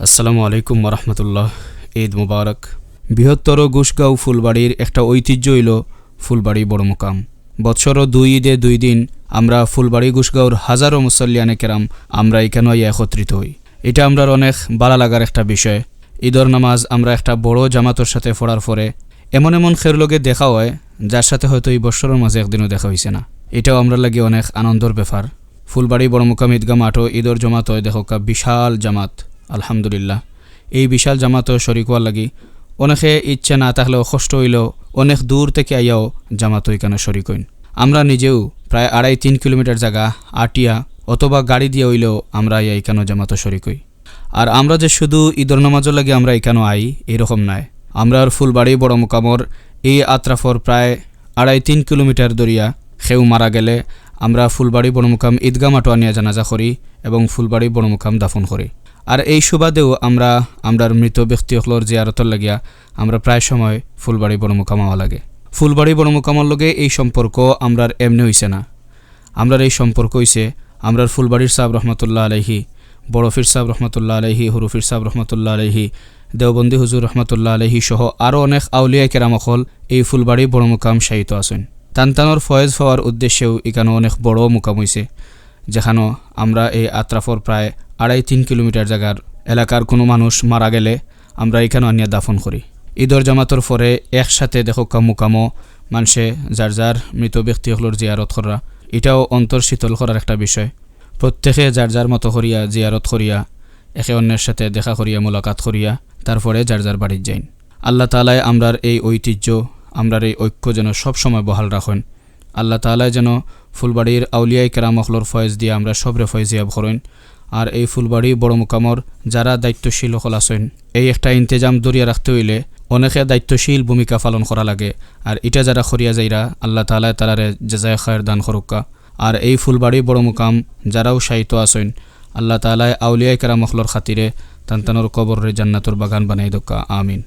আসসালামু আলাইকুম ওরহমতুল্লাহ। ঈদ মুবারক। বৃহত্তর গুশগাঁও ফুলবাড়ির একটা ঐতিহ্য হইল ফুলবাড়ি বড় মুকাম। বৎসর দুই ঈদে দুই দিন আমরা ফুলবাড়ি গুশগাঁওর হাজারো মুসল্লিয়ানে কেরাম আমরা এখানে একত্রিত হই। এটা আমরার অনেক ভালো লাগার একটা বিষয়। ঈদর নামাজ আমরা একটা বড় জামাতর সাথে পড়ার পরে এমন এমন খের লগে দেখা হয় যার সাথে হয়তো এই বৎসরের মাঝে একদিনও দেখা হয়েছে না। এটাও আমরা লাগে অনেক আনন্দের ব্যাপার। ফুলবাড়ি বড় মুকাম ঈদগাহ মাঠও ঈদর জমাত হয় দেখা বিশাল জামাত। আলহামদুলিল্লাহ, এই বিশাল জামাতও শরিক হওয়ার লাগি অনেকে ইচ্ছা না থাকলেও কষ্ট হইলেও অনেক দূর থেকে আইয়াও জামাত এখানে শরিক হইন। আমরা নিজেও প্রায় 2.5-3 কিলোমিটার জায়গা আটিয়া অথবা গাড়ি দিয়ে হইলেও আমরা এখানে জামাত শরিক হই। আর আমরা যে শুধু ঈদর নামাজও লাগে আমরা এখানে আই এরকম নয়। আমরা ফুলবাড়ি বড় মুকামর এই আত্রাফর প্রায় 2.5-3 কিলোমিটার দরিয়া সেও মারা গেলে আমরা ফুলবাড়ি বড় মুকাম ঈদগাহ মাঠও আনিয়া জানাজা করি এবং ফুলবাড়ি বড় মুকাম দাফন করি। আর এই সুবাদেও আমরার মৃত ব্যক্তিসকলের জিয়ারতর লাগিয়া আমরা প্রায় সময় ফুলবাড়ি বড় মুকাম হওয়া লাগে। ফুলবাড়ি বড় মুকামের লগে এই সম্পর্ক আমরার এমনি হইছে না। আমরার এই সম্পর্ক হইছে আমরার ফুলবাড়ির সাহেব রহমতুল্লাহ আলাইহি, বড় ফির সাহেব রহমতুল্লাহ আলাইহি, হুরুফির সাহেব রহমতুল্লাহ আলাইহি, দেওবন্দি হুজুর রহমতুল্লাহ আলাইহি সহ আরও অনেক আউলিয়া কেরামখল এই ফুলবাড়ি বড় মুকাম শায়িত আছেন। তানতানোর ফয়েজ পাওয়ার উদ্দেশ্যেও এখানে অনেক বড় মুকাম হইছে, যেখানে আমরা এই আত্রাফর প্রায় 2.5-3 কিলোমিটার জায়গার এলাকার কোনো মানুষ মারা গেলে আমরা এখানে আনিয়া দাফন করি। ঈদর জামাতর পরে একসাথে দেখা মুকামো মানুষে যার যার মৃত ব্যক্তিসকলের জিয়ারত করা, এটাও অন্তর শীতল করার একটা বিষয়। প্রত্যেকে যার যার মতো করিয়া জিয়ারত করিয়া একে অন্যের সাথে দেখা করিয়া মোলাকাত করিয়া তারপরে যার যার বাড়ির যাইন। আল্লাহ তাআলাই আমরার এই ঐতিহ্য আমরার এই ঐক্য যেন সবসময় বহাল রাখেন। আল্লাহ তাআলাই যেন ফুলবাড়ির আউলিয়াই কেরামখলর ফয়েজ দিয়ে আমরা সবরে ফয়েজিয়াব করেন। আর এই ফুলবাড়ি বড় মুকামর যারা দায়িত্বশীল হল আছেন এই একটা ইন্তেজাম দরিয়া রাখতে হইলে অনেকে দায়িত্বশীল ভূমিকা পালন করা লাগে। আর এটা যারা করিয়া যাইরা আল্লাহ তাআলা তারারে জাযায়ে খায়ের দান করুকা। আর এই ফুলবাড়ি বড় মুকাম যারাও শায়িত আছেন আল্লাহ তাআলা আউলিয়া কেরামখলর খাতিরে তানতানোর কবরে জান্নাতুর বাগান বানাই দোকা। আমিন।